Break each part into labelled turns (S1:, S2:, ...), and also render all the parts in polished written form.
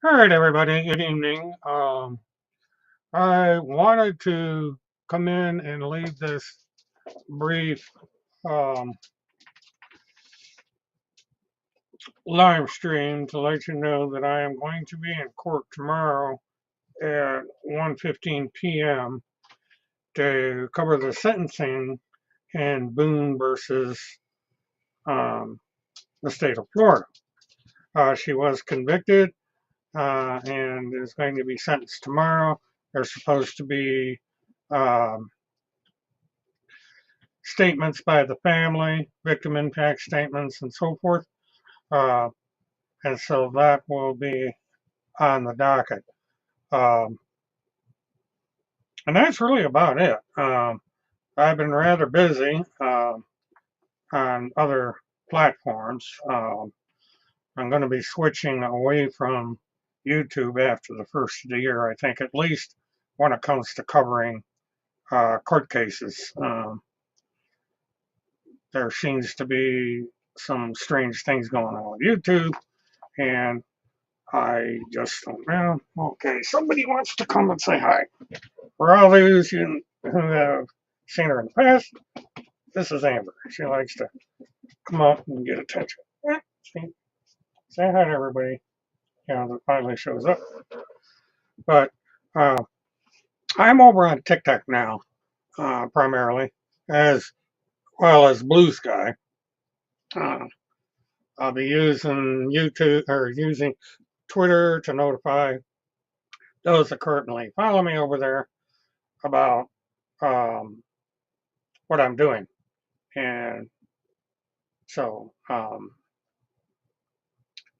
S1: All right, everybody. Good evening. I wanted to come in and leave this brief um, live stream to let you know that I am going to be in court tomorrow at 1:15 p.m. to cover the sentencing in Boone versus um, the state of Florida. She was convicted and is going to be sentenced tomorrow. There's supposed to be um, statements by the family, victim impact statements, and so forth. Uh, and so that will be on the docket. Um, and that's really about it. I've been rather busy on other platforms. I'm going to be switching away from YouTube after the first of the year, I think, at least when it comes to covering court cases. There seems to be some strange things going on with YouTube, and I just don't know. Okay, somebody wants to come and say hi. For all those who have seen her in the past, this is Amber. She likes to come up and get attention. See, say hi to everybody. That finally shows up. But uh, I'm over on TikTok now, primarily, as well as Blue Sky. Uh, I'll be using YouTube or using Twitter to notify those that currently follow me over there about um, what I'm doing. And so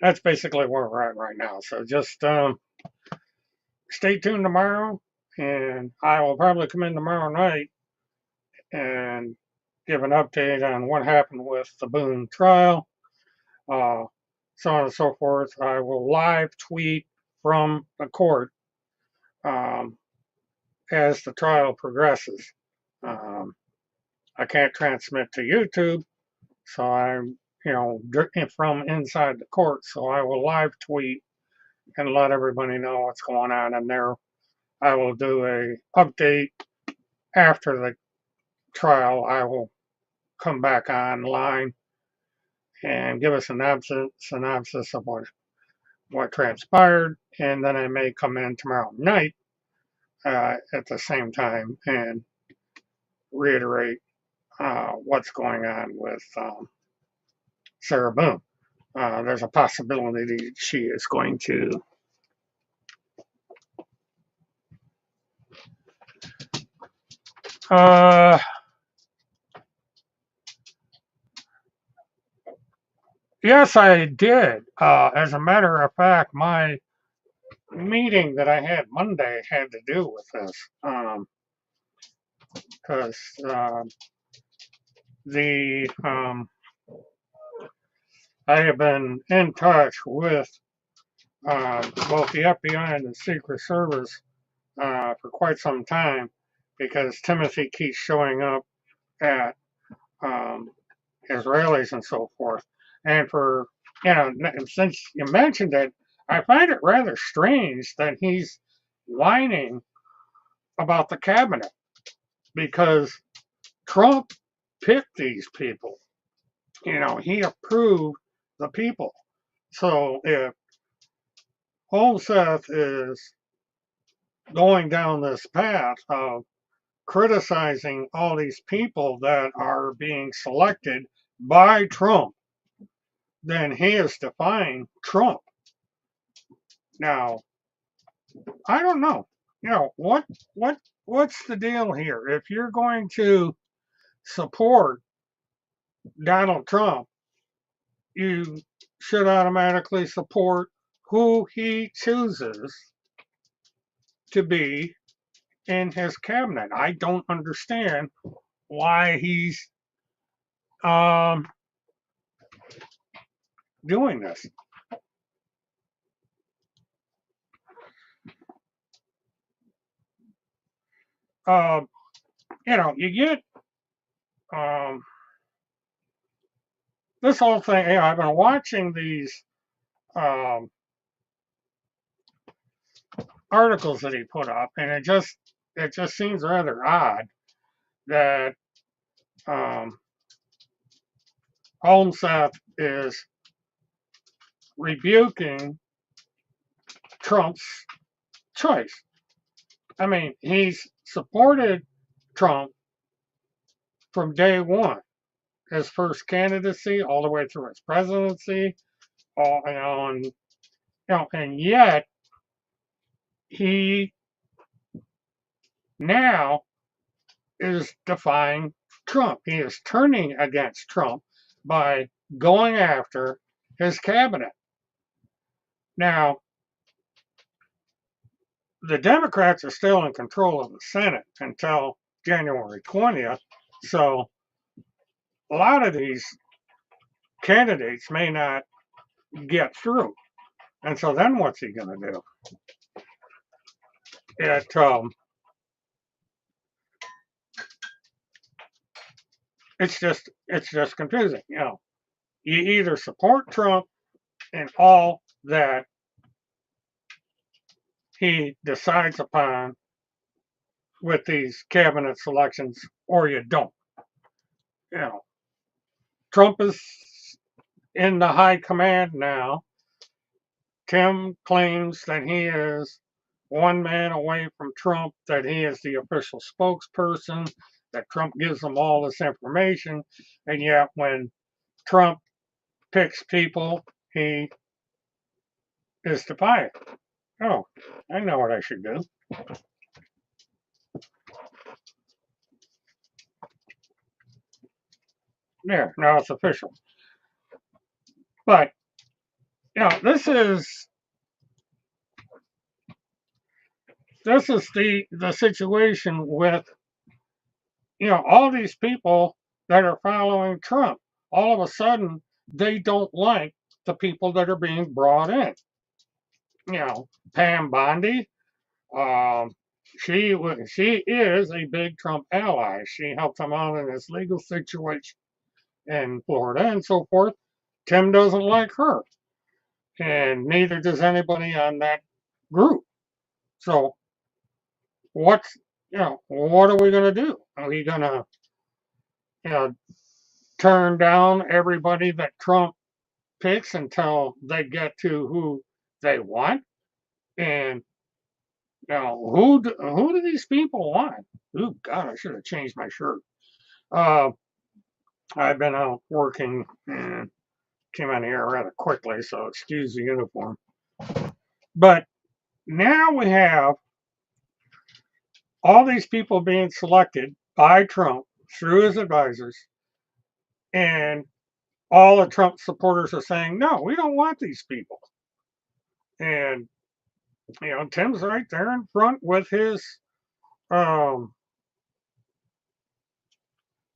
S1: that's basically where we're at right now. So just stay tuned tomorrow, and I will probably come in tomorrow night and give an update on what happened with the Boone trial, uh, so on and so forth. I will live tweet from the court um, as the trial progresses. Um, I can't transmit to YouTube, so I'm, from inside the court. So I will live tweet and let everybody know what's going on in there. I will do a update after the trial. I will come back online and give a synopsis of what transpired, and then I may come in tomorrow night at the same time and reiterate what's going on with Sarah Boone. There's a possibility that she is going to uh, yes, I did. As a matter of fact, my meeting that I had Monday had to do with this because the I have been in touch with both the FBI and the Secret Service for quite some time because Timothy keeps showing up at Israelis and so forth. And for, since you mentioned it, I find it rather strange that he's whining about the cabinet because Trump picked these people. He approved the people. So if Holmseth is going down this path of criticizing all these people that are being selected by Trump, then he is defying Trump. Now, I don't know. What's the deal here? If you're going to support Donald Trump, you should automatically support who he chooses to be in his cabinet. I don't understand why he's um, doing this. Um, you get um, this whole thing. I've been watching these um, articles that he put up, and it just seems rather odd that um, Holmseth is rebuking Trump's choice. I mean, he's supported Trump from day one, his first candidacy, all the way through his presidency, all and yet he now is defying Trump. He is turning against Trump by going after his cabinet. Now, the Democrats are still in control of the Senate until January 20th, so a lot of these candidates may not get through. And so then what's he going to do? It's just confusing. You either support Trump in all that he decides upon with these cabinet selections, or you don't. Trump is in the high command now. Tim claims that he is one man away from Trump, that he is the official spokesperson, that Trump gives them all this information, and yet when Trump picks people, he is defiant. Oh, I know what I should do. There, now it's official. But, this is the situation with, all these people that are following Trump. All of a sudden, they don't like the people that are being brought in. Pam Bondi, she is a big Trump ally. She helped him out in his legal situation in Florida and so forth. Tim doesn't like her, and neither does anybody on that group. So what are we going to do? Are we going to, turn down everybody that Trump picks until they get to who they want? And who do these people want? Oh God, I should have changed my shirt. I've been out working and came on here rather quickly, so excuse the uniform. But now we have all these people being selected by Trump through his advisors, and all the Trump supporters are saying, no, we don't want these people. And, Tim's right there in front with his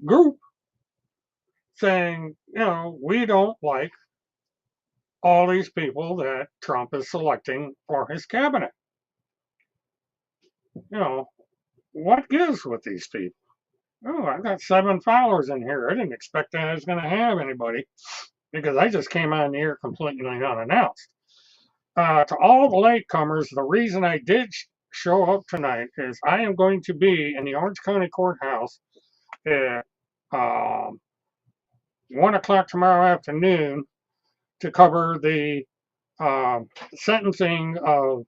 S1: group saying, we don't like all these people that Trump is selecting for his cabinet. What gives with these people? Oh, I've got 7 followers in here. I didn't expect I was going to have anybody because I just came on here completely unannounced. To all the latecomers, the reason I did show up tonight is I am going to be in the Orange County Courthouse at 1 o'clock tomorrow afternoon to cover the sentencing of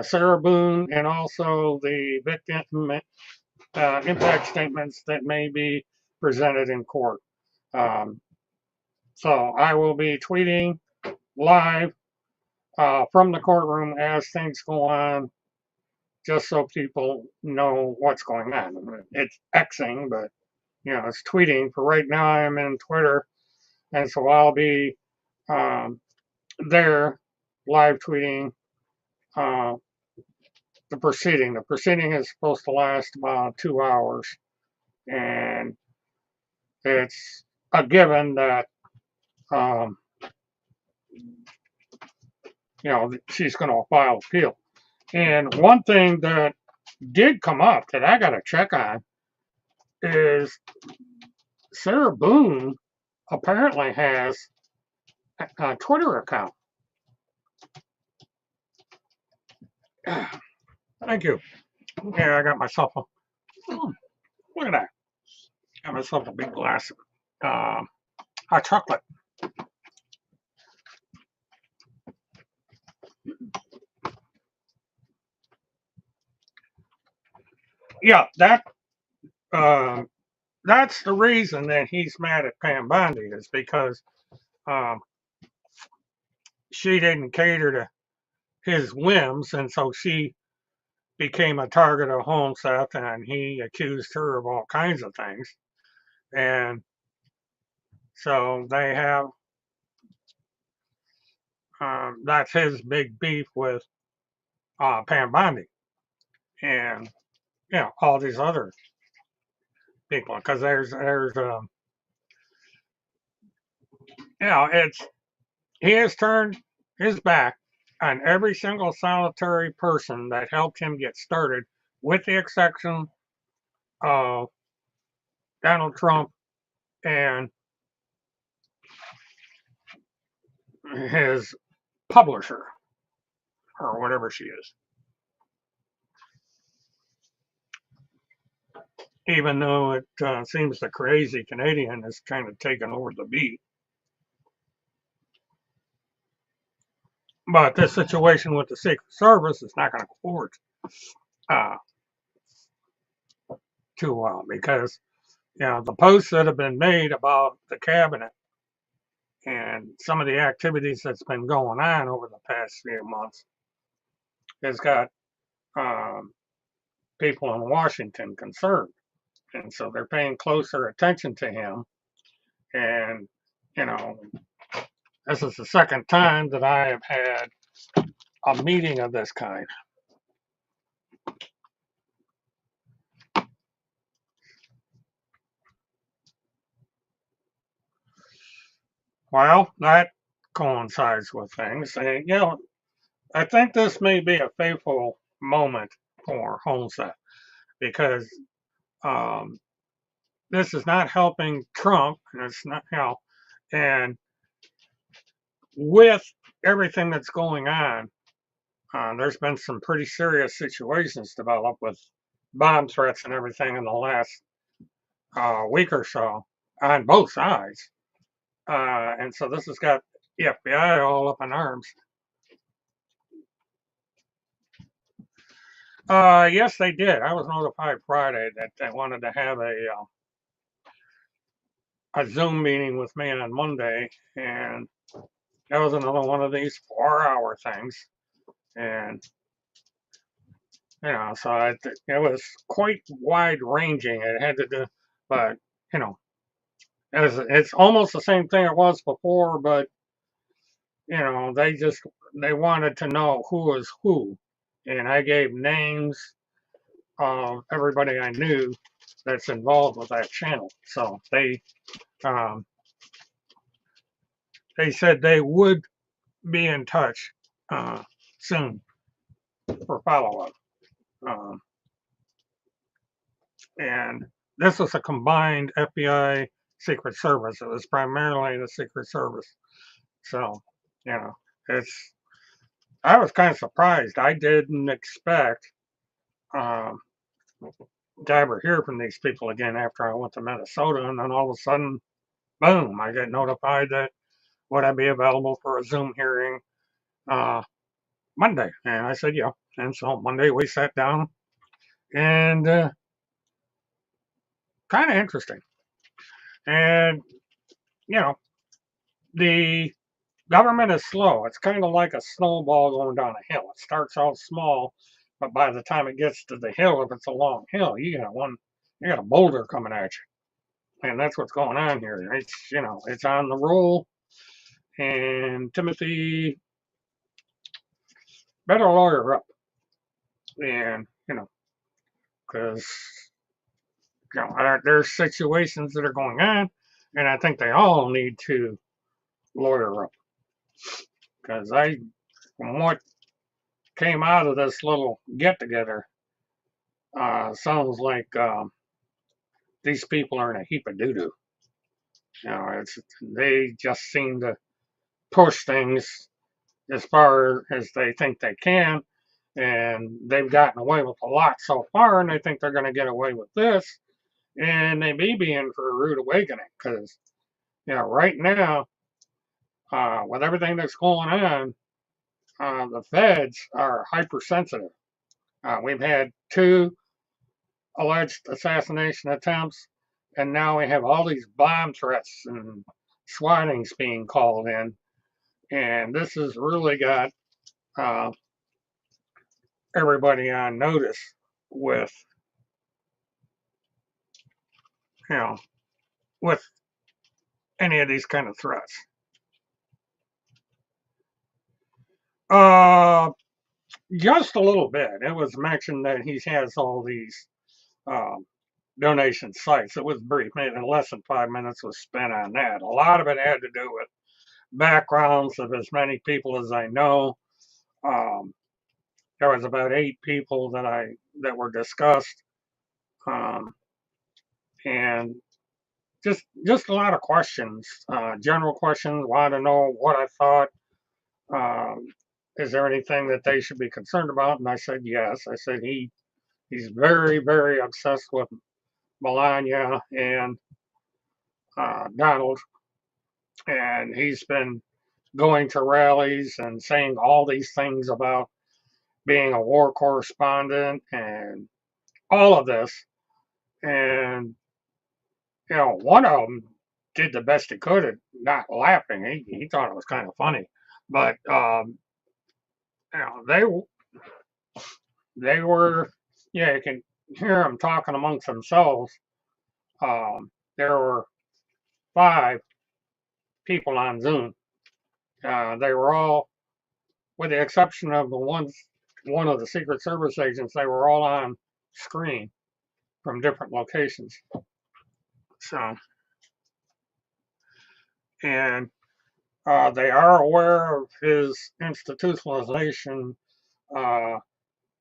S1: Sarah Boone and also the victim impact statements that may be presented in court. So I will be tweeting live from the courtroom as things go on, just so people know what's going on. It's Xing, but it's tweeting. For right now, I'm in Twitter, and so I'll be there live tweeting the proceeding. The proceeding is supposed to last about 2 hours, and it's a given that she's going to file appeal. And one thing that did come up that I got to check on is Sarah Boone apparently has a Twitter account. Thank you. Yeah, I got myself a, look at that. Got myself a big glass of hot chocolate. Yeah, um, that's the reason that he's mad at Pam Bondi is because um, she didn't cater to his whims, and so she became a target of home theft, and he accused her of all kinds of things. And so they have that's his big beef with Pam Bondi and all these other people because there's it's he has turned his back on every single solitary person that helped him get started, with the exception of Donald Trump and his publisher or whatever she is. Even though it seems the crazy Canadian is kind of taking over the beat. But this situation with the Secret Service is not going to go forward uh, too well because the posts that have been made about the cabinet and some of the activities that's been going on over the past few months has got um, people in Washington concerned, and so they're paying closer attention to him. And you know, this is the second time that I have had a meeting of this kind. Well, that coincides with things. And, I think this may be a fateful moment for Homestead because um, this is not helping Trump, and it's not, and with everything that's going on, there's been some pretty serious situations developed with bomb threats and everything in the last week or so on both sides. And so this has got the FBI all up in arms. Yes, they did. I was notified Friday that they wanted to have a Zoom meeting with me on Monday, and that was another one of these 4-hour things. And so it was quite wide ranging. It had to do, but you know, it's almost the same thing it was before, but they wanted to know who was who, and I gave names of everybody I knew that's involved with that channel. So um, they said they would be in touch soon for follow up. Um, and this was a combined FBI Secret Service. It was primarily the Secret Service. So, it's I was kind of surprised. I didn't expect um, to ever hear from these people again after I went to Minnesota, and then all of a sudden, boom! I get notified that would I be available for a Zoom hearing uh, Monday, and I said yeah. And so Monday we sat down, and kind of interesting. And you know, the government is slow. It's kind of like a snowball going down a hill. It starts out small, but by the time it gets to the hill, if it's a long hill, you got a boulder coming at you, and that's what's going on here. It's on the roll, and Timothy better lawyer up, and because there's situations that are going on, and I think they all need to lawyer up because from what came out of this little get together, sounds like these people are in a heap of doo doo. They just seem to push things as far as they think they can, and they've gotten away with a lot so far, and they think they're going to get away with this, and they may be in for a rude awakening because, right now, with everything that's going on, the feds are hypersensitive. We've had two alleged assassination attempts, and now we have all these bomb threats and swattings being called in, and this has really got uh, everybody on notice with, you know, with any of these kind of threats. Uh, just a little bit. It was mentioned that he has all these um, donation sites. It was brief, maybe less than 5 minutes was spent on that. A lot of it had to do with backgrounds of as many people as I know. Um, there was about 8 people that were discussed, um, and just a lot of questions, general questions. Wanted to know what I thought. Um, is there anything that they should be concerned about? And I said yes. I said he's very very obsessed with Melania and Donald, and he's been going to rallies and saying all these things about being a war correspondent and all of this. And, one of them did the best he could at not laughing. He thought it was kind of funny. But, you know, they were, yeah, you can hear them talking amongst themselves. There were 5 people on Zoom. They were all, with the exception of one of the Secret Service agents, they were all on screen from different locations. So, and they are aware of his institutionalization uh,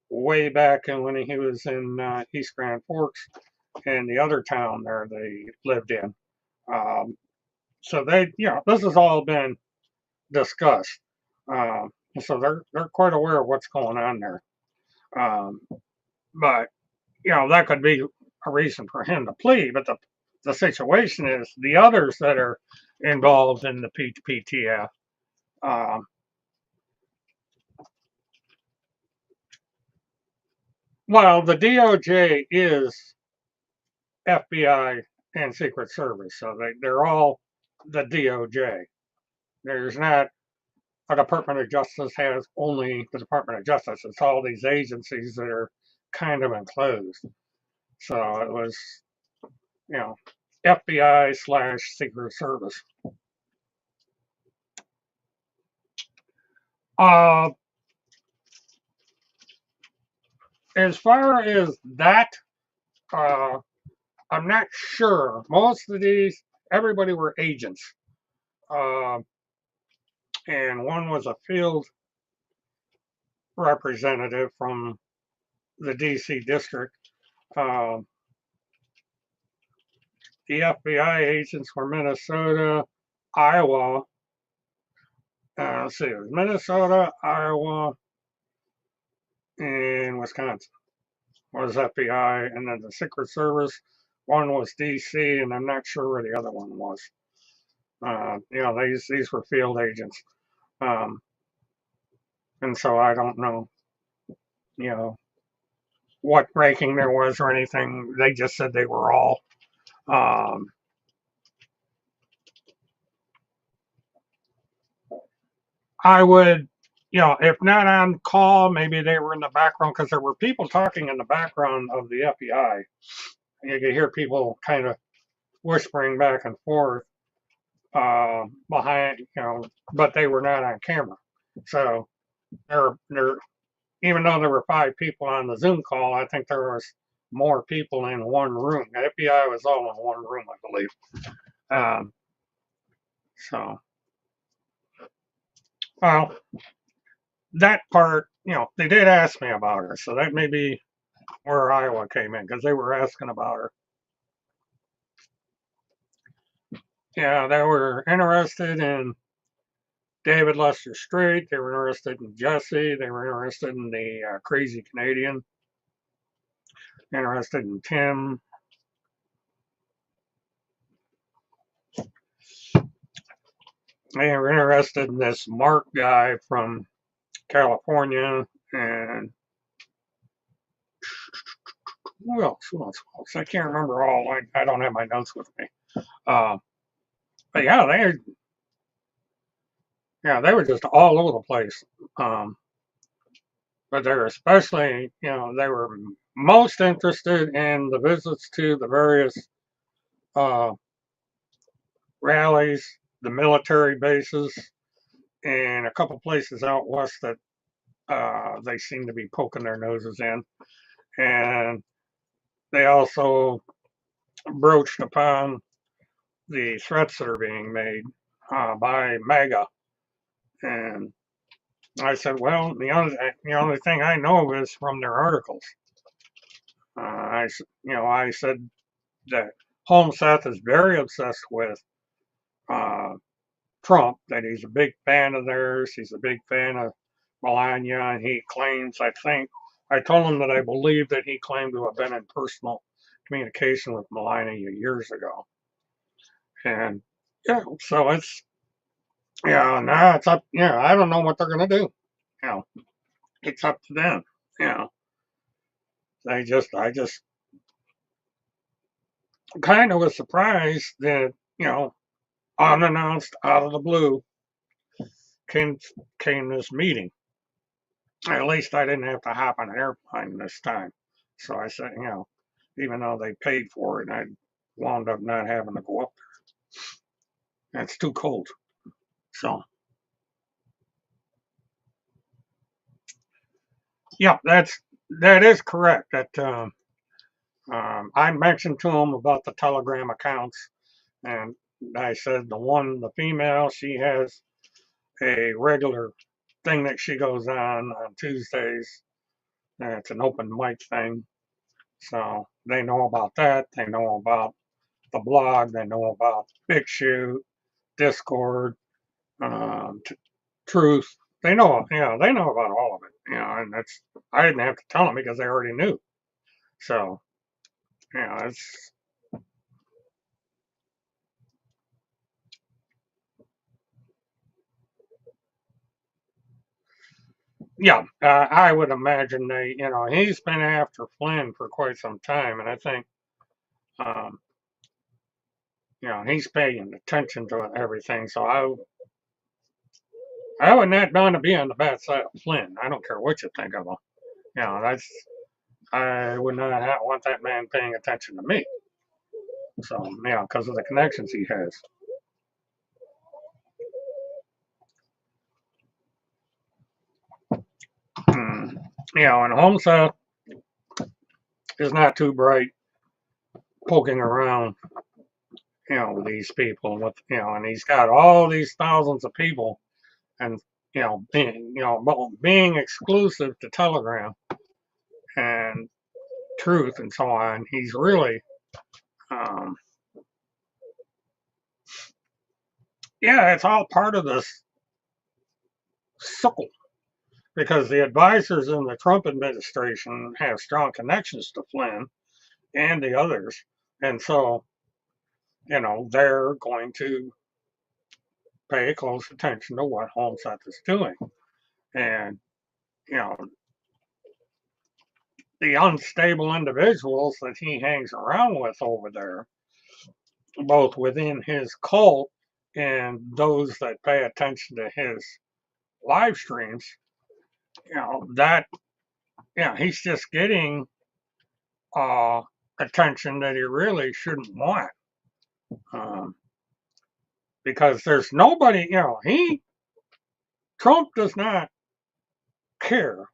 S1: way back in when he was in East Grand Forks and the other town there they lived in. Um, so this has all been discussed. So they're quite aware of what's going on there. Um, but that could be a reason for him to plead. But the situation is the others that are involved in the PTF. Um, well, the DOJ is FBI and Secret Service, so they're all the DOJ. There's not a Department of Justice has only the Department of Justice. It's all these agencies that are kind of enclosed. So it was, you know, FBI/Secret Service. Uh, as far as that, uh, I'm not sure. Most of these, everybody were agents. Uh, and one was a field representative from the DC district. Uh, the FBI agents were Minnesota, Iowa. Let's see, it was Minnesota, Iowa, and Wisconsin was FBI, and then the Secret Service. One was DC, and I'm not sure where the other one was. These were field agents, um, and so I don't know, you know, what ranking there was or anything. They just said they were all. Um, I would, if not on call, maybe they were in the background because there were people talking in the background of the FBI. You could hear people kind of whispering back and forth behind, but they were not on camera. So there, even though there were 5 people on the Zoom call, I think there was more people in one room. The FBI was all in one room, I believe. Um, so, well, that part, they did ask me about her, so that may be where Iowa came in because they were asking about her. Yeah, they were interested in David Lester Strait. They were interested in Jesse. They were interested in the crazy Canadian. Interested in Tim. They were interested in this Mark guy from California, and who else? Who else? Who else? I can't remember all. I don't have my notes with me. Uh, but they were just all over the place. Um, but they were especially, they were most interested in the visits to the various uh, rallies, the military bases, and a couple places out west that they seem to be poking their noses in. And they also broached upon the threats that are being made by MAGA. And I said, well, the only thing I know is from their articles. I said that Holmseth is very obsessed with uh, Trump, that he's a big fan of theirs. He's a big fan of Melania, and he claims, I told him that I believe that he claimed to have been in personal communication with Melania years ago. And so now it's up, I don't know what they're going to do. You know, it's up to them. You know, I just kind of was surprised that, unannounced out of the blue came this meeting. At least I didn't have to hop on an airplane this time. So I said, even though they paid for it, I wound up not having to go up there. It's too cold. So, yeah, that is correct. That I mentioned to him about the Telegram accounts, and I said the female, she has a regular thing that she goes on Tuesdays. And it's an open mic thing. So they know about that. They know about the blog. They know about Big Shoot, Discord, Truth. They know, they know about all of it. And I didn't have to tell them because they already knew. So, it's I would imagine he's been after Flynn for quite some time, and I think, um, he's paying attention to everything. So I would not want to be on the bad side of Flynn. I don't care what you think of him. That's I would not want that man paying attention to me. So because of the connections he has. Mm. And Homestead is not too bright poking around, with these people with and he's got all these thousands of people, and being exclusive to Telegram and Truth and so on. He's really, um, it's all part of this circle because the advisors in the Trump administration have strong connections to Flynn and the others, and so they're going to pay close attention to what Holmeseth is doing, and you know the unstable individuals that he hangs around with over there, both within his cult and those that pay attention to his live streams, that he's just getting uh, attention that he really shouldn't want, um, because there's nobody, Trump does not care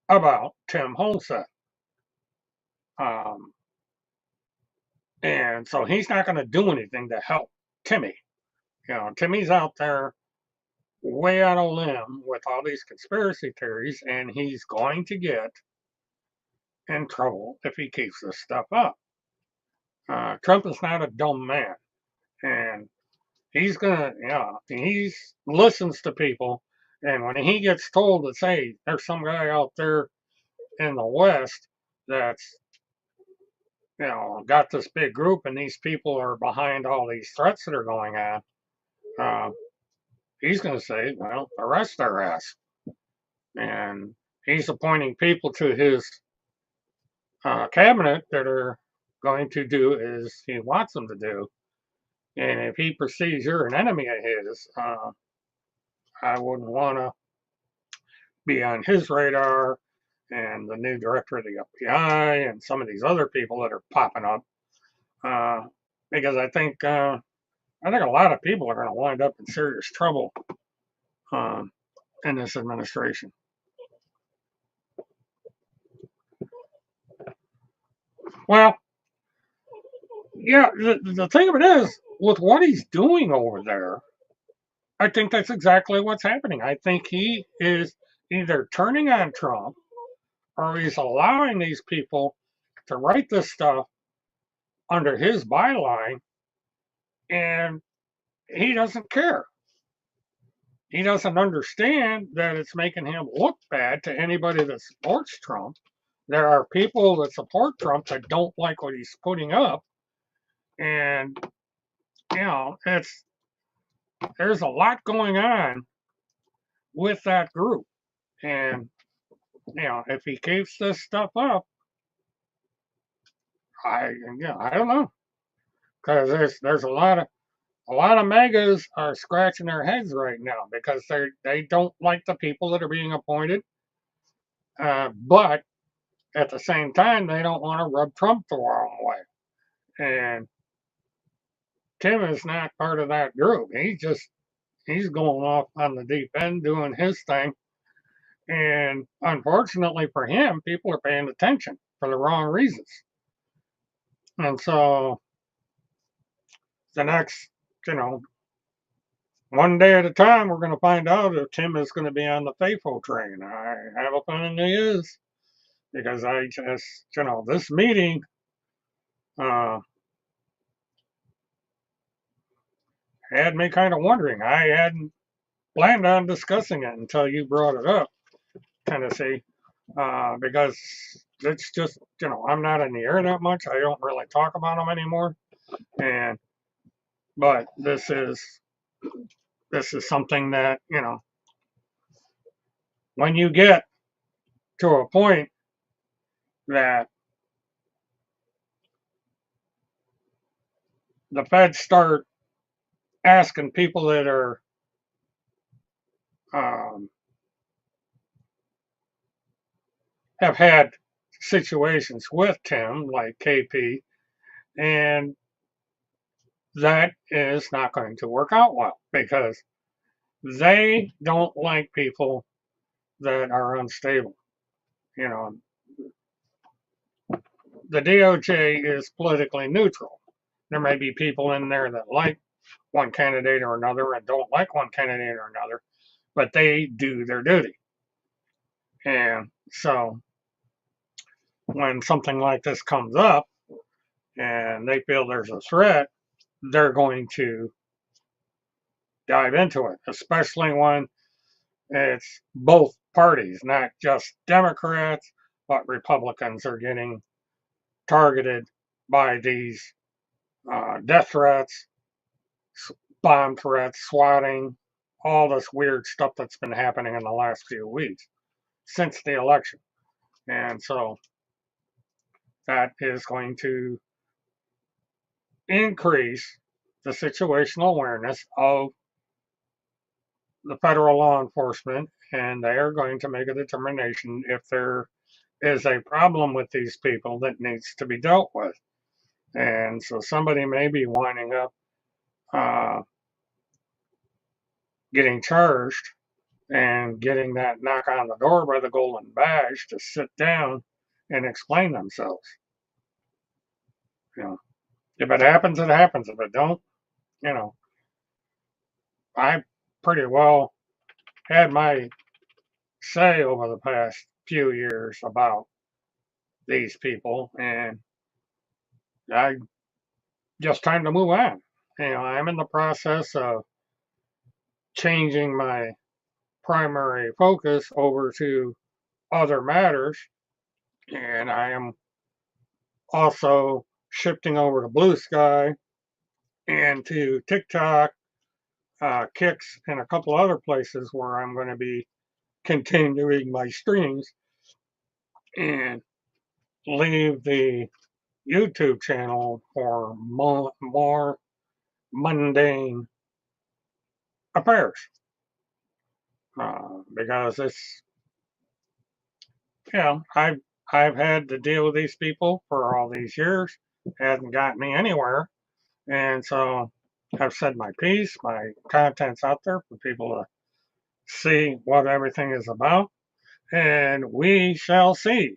S1: about Tim Holseth. Um, and so he's not going to do anything to help Timmy. Timmy's out there way out of limb with all these conspiracy theories, and he's going to get in trouble if he keeps this stuff up. Trump is not a dumb man, and he's gonna, he listens to people, and when he gets told that, hey, there's some guy out there in the West that's, got this big group, and these people are behind all these threats that are going on, uh, he's gonna say, well, arrest their ass, and he's appointing people to his cabinet that are going to do as he wants them to do. And if he perceives you're an enemy of his, I wouldn't want to be on his radar, and the new director of the FBI and some of these other people that are popping up, uh, because I think a lot of people are going to wind up in serious trouble um, in this administration. Well, yeah, the thing of it is, with what he's doing over there, I think that's exactly what's happening. I think he is either turning on Trump, or he's allowing these people to write this stuff under his byline, and he doesn't care. He doesn't understand that it's making him look bad to anybody that supports Trump. There are people that support Trump that don't like what he's putting up, and it's there's a lot going on with that group. And if he keeps this stuff up, I don't know, because there's a lot of megas are scratching their heads right now because they don't like the people that are being appointed, but at the same time they don't want to rub Trump the wrong way. And Tim is not part of that group. He's going off on the deep end doing his thing. And unfortunately for him, people are paying attention for the wrong reasons. And so the next, you know, one day at a time, we're going to find out if Tim is going to be on the faithful train. I have a feeling he is, because I just, this meeting uh, had me kind of wondering. I hadn't planned on discussing it until you brought it up, Tennessee, because it's just, I'm not in the air that much. I don't really talk about them anymore. And, but this is something that, when you get to a point that the feds start asking people that are um, have had situations with Tim, like KP, and that is not going to work out well because they don't like people that are unstable. You know, the DOJ is politically neutral. There may be people in there that like one candidate or another and don't like one candidate or another, but they do their duty. And so when something like this comes up and they feel there's a threat, they're going to dive into it, especially when it's both parties, not just Democrats, but Republicans are getting targeted by these death threats, bomb threats, swatting, all this weird stuff that's been happening in the last few weeks since the election. And so that is going to increase the situational awareness of the federal law enforcement, and they are going to make a determination if there is a problem with these people that needs to be dealt with. And so somebody may be winding up uh, getting charged and getting that knock on the door by the golden badge to sit down and explain themselves. You know, if it happens, it happens. If it don't, you know, I pretty well had my say over the past few years about these people, and I just time to move on. I'm in the process of changing my primary focus over to other matters, and I am also shifting over to Blue Sky and to TikTok, Kicks, and a couple other places where I'm going to be continuing my streams and leave the YouTube channel for more mundane affairs. Because it's, I've had to deal with these people for all these years, hasn't got me anywhere, and so I've said my piece. My content's out there for people to see what everything is about, and we shall see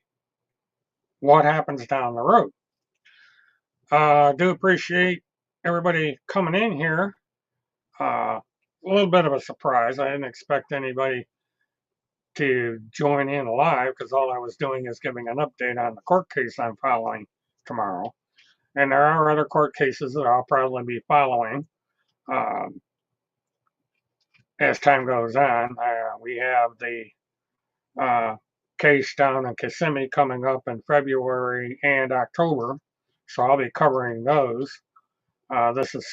S1: what happens down the road. I do appreciate everybody coming in here. A little bit of a surprise. I didn't expect anybody to join in live because all I was doing is giving an update on the court case I'm following tomorrow. And there are other court cases that I'll probably be following as time goes on. We have the case down in Kissimmee coming up in February and October, so I'll be covering those. This is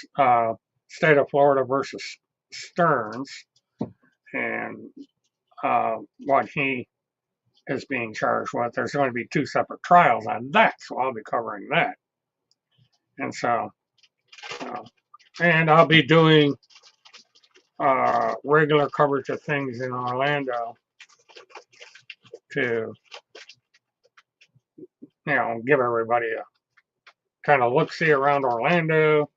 S1: State of Florida versus Stearns, and what he is being charged with. There's going to be 2 separate trials on that, so I'll be covering that. And so, and I'll be doing regular coverage of things in Orlando to, give everybody a kind of look-see around Orlando.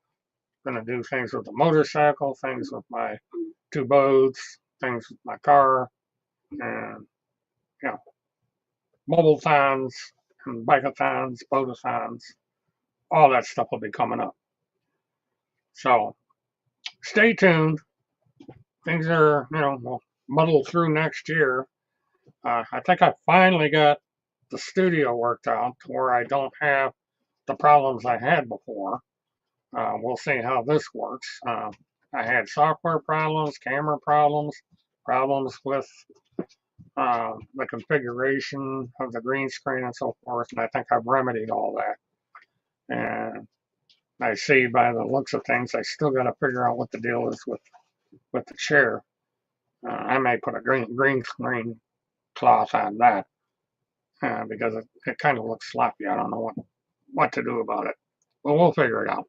S1: Going to do things with the motorcycle, things with my 2 boats, things with my car, and, mobile-thons and bike-a-thons, boat-a-thons. All that stuff will be coming up. So stay tuned. Things are, will muddle through next year. I think I finally got the studio worked out to where I don't have the problems I had before. We'll see how this works. I had software problems, camera problems, problems with the configuration of the green screen and so forth, and I think I've remedied all that. And I see by the looks of things, I still got to figure out what the deal is with the chair. I may put a green screen cloth on that because it kind of looks sloppy. I don't know what to do about it, but we'll figure it out.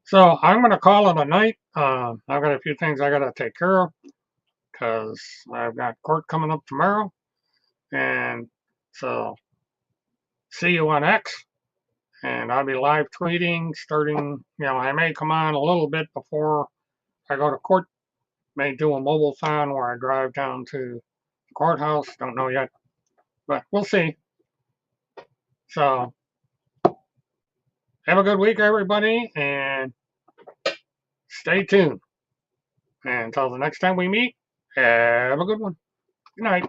S1: So I'm going to call it a night. I've got a few things I got to take care of because I've got court coming up tomorrow. And so see you on X. And I'll be live tweeting starting, I may come on a little bit before I go to court. May do a mobile thon where I drive down to the courthouse. Don't know yet, but we'll see. So have a good week, everybody, and stay tuned. And until the next time we meet, have a good one. Good night.